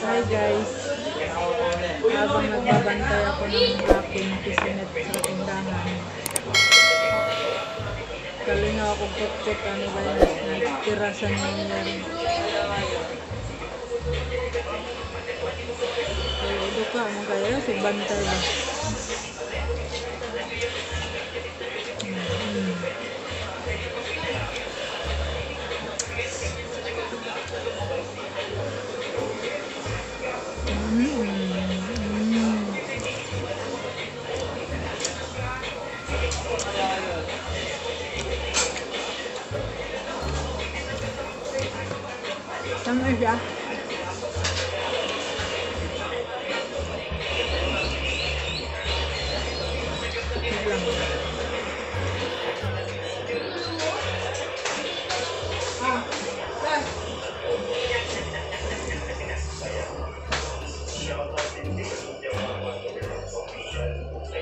Hi guys, habang nagbabantay ako ng aking kisinet sa tindahan, kalinga ako kot-kot ano guys, nagtirasan niya yan. Ito ka mo kaya, si bantay ba? Sama siya.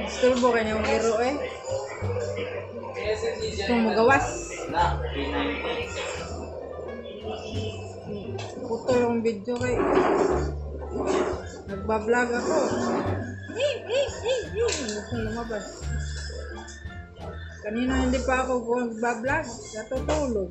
Isturbo ka niyong iro eh. Kung magawas. Putol ang video kay nagbablog ako. Gusto lumabas. Kanina hindi pa ako nagbablog. Natutulog.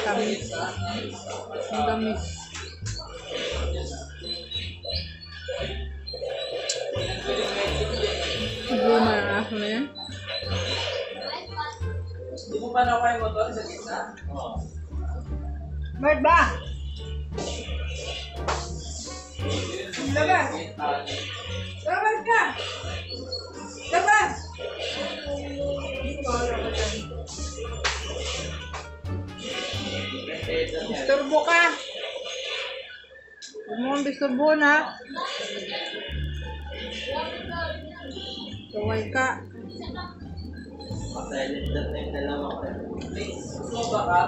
Tamis. Ang tamis. Guma na ako na yan. Hindi mo pa na kayo motor sa gitna? Oo. Bert ba? Labas! Labas ka! Labas! Disturbo ka! Huwag mo kong disturbo na. Kaway ka. Silent na yung dalawa ko. Please, slow ba ka?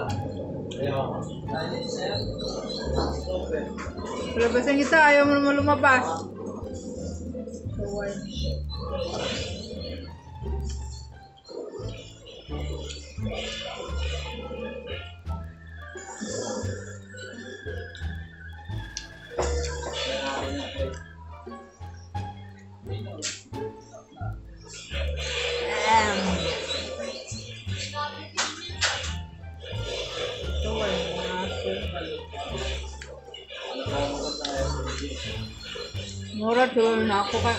Ayaw. Silent sir. Open. Palabasan kita, ayaw mo naman lumabas. Kaway. Mura tuloy na ako ka.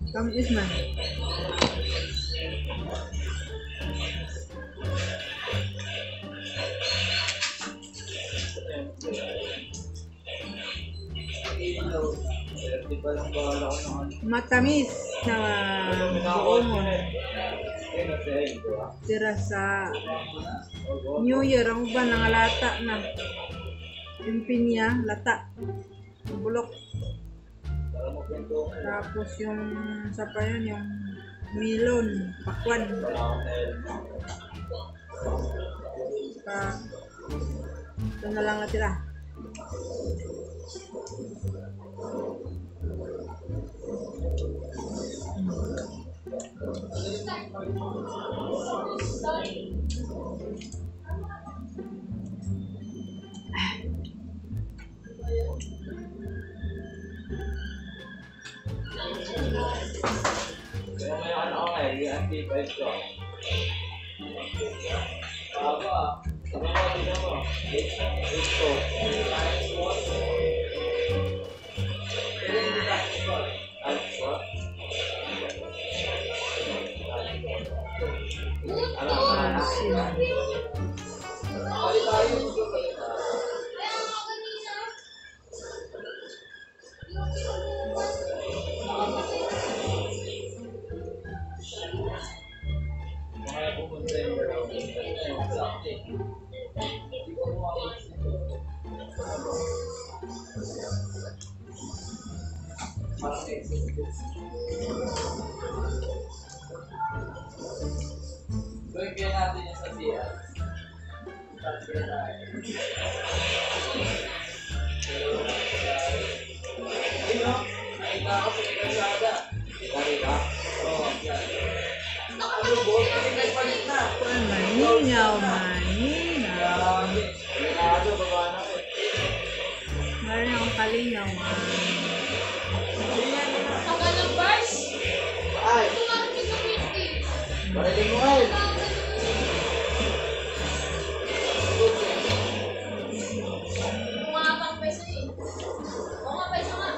Tamis man. Matamis na buo mo. Tira sa New Year, ang ba nangalata na pinya, lata, bulok. Tapos yung sa pa yun, yung melon, pakwan. Ito na lang natira. Kaya may ano ako eh, yung anti-five ko. Aba, sabi mo, tignan mo. Ito. Bigyan natin yung sa siya. na ako sa Kalsada. Kari ka? Oo. Ano po? Kasi may palit na. Maninaw, maninaw. Kalsada, baba na ko. Meron akong kalinaw. Tagal ng bars. Ay! Tumapit sa 50. Bariling mo kayo. Mga pang peso eh. Oo nga, peso nga.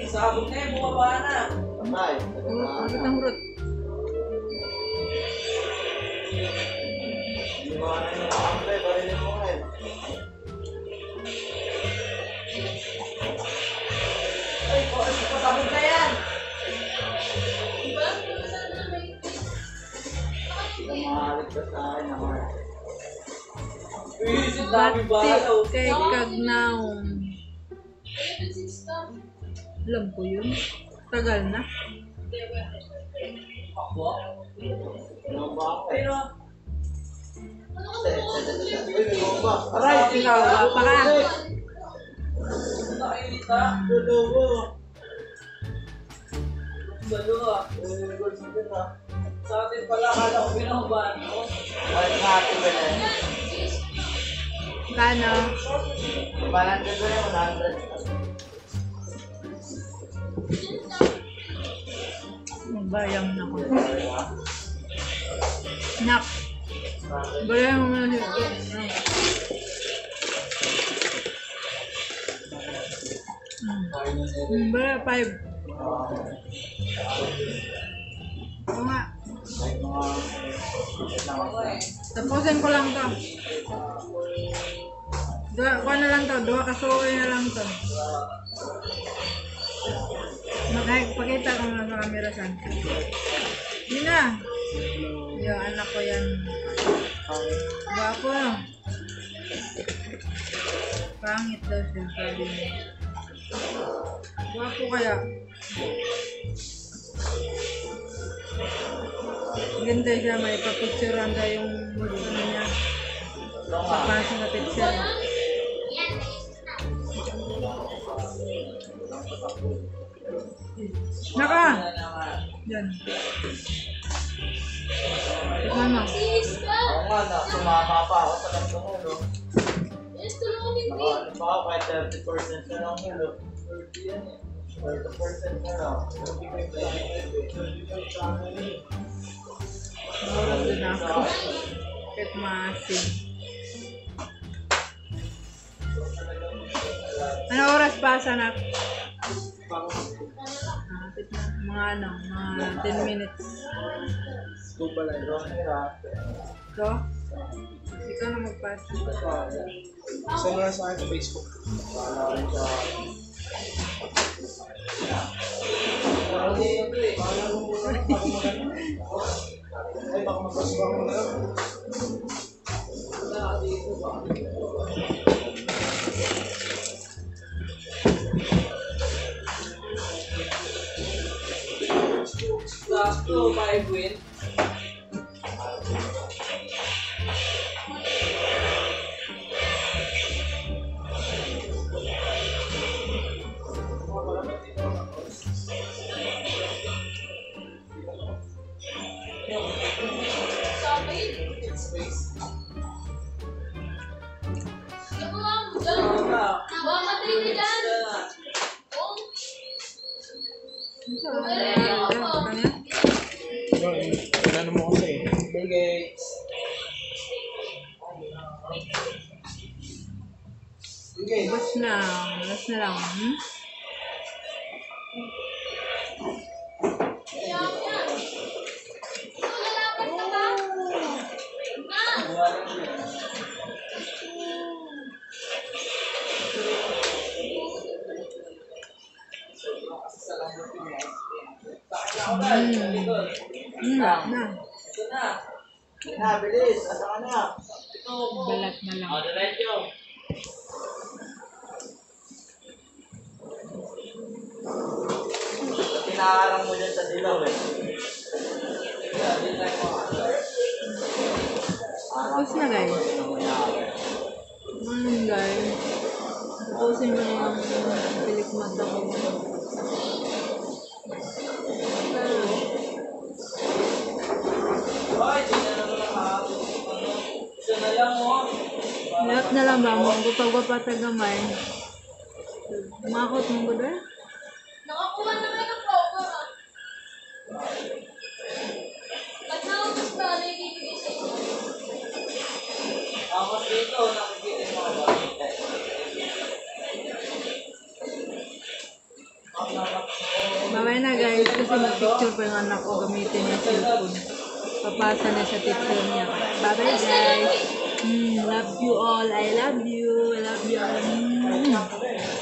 Sabog na yun, bumaba na. Patay. Bakit ang root? Bumaba na yung kampe, bariling mo kayo. Ay, pasabog na yan! Diba? Sana na may... Mahalit ka sa akin naman. Ang dami balaw. Batik kay Kagnaong. Ayun, 6 ka. Alam ko yun. Tagal na. Ako? Ano ba ako? Pero... Ano ka ba? Aray! Ikaw, wapa ka. Nakainit ha? Dalawa. Dalawa. Sa atin pala, kala ko pinakabahan ko. Ay, sa atin ba yan? Kano? Balan ka doon yung 100. Magbayang na ko. Nak. Bayang mo muna dito. Baya 5. Oo nga. Tapusin ko lang to. Kuha na lang to. 2 kasuoy na lang to. Pakita ko na sa camera saan. Hindi na. Yung anak ko yan. Gwapo no. Pangit daw siya sabi niya. Gwapo kaya. Ganda siya, may papicturean daw yung ano niya. Papasok na picture. Naka! Yan. Tignan mo. 6 ka. Oo nga na, sumama pa ako sa kantong ulo. Yes, tulungan din din. Ano pa ako, kahit 30% na lang ulo. 30 yan eh. 30% na lang. Oras din ako. Kahit maasin. Ano oras pa sana? Kapit na. Mga 10 minutes. Ito pala yun. So, ikaw na mag-pass. Send mo na sa akin sa Facebook. Ay, baka magpasok ako na. Last 5 win. Sabi. Gawa mo dyan. Baka matay ka dyan. Oo. Kanya? Ano mo kasi? Bill Gates. Bill Gates. Bus na. Last na lang. Hmm? Kaya mo yan. Ito, lalaban ka ba? Na. Na. Ito na. Ito na, bilis. Asa ka na? Balat na lang. Diretso. Tinaharang mo dyan sa dilaw eh. Tapos na guys. Guys. Tapusin mo na yung pilik mata ko. Hoy, di na naman nakahapon. Ano? Isa na lang mo. Lahat na lang ba mo? Gupag-gupa tagamay. Makot mo ba doon? Nakakuha na kayo ng proper ah. Ba't na ako mas na ibibigay sa inyo? Ako dito, nakikita yung mga bata. Mamaya na guys, kasi mag-picture pa yung anak ko gamitin niya cellphone. Papasa na sa picture niya. Bye-bye guys. Love you all. I love you. I love you all.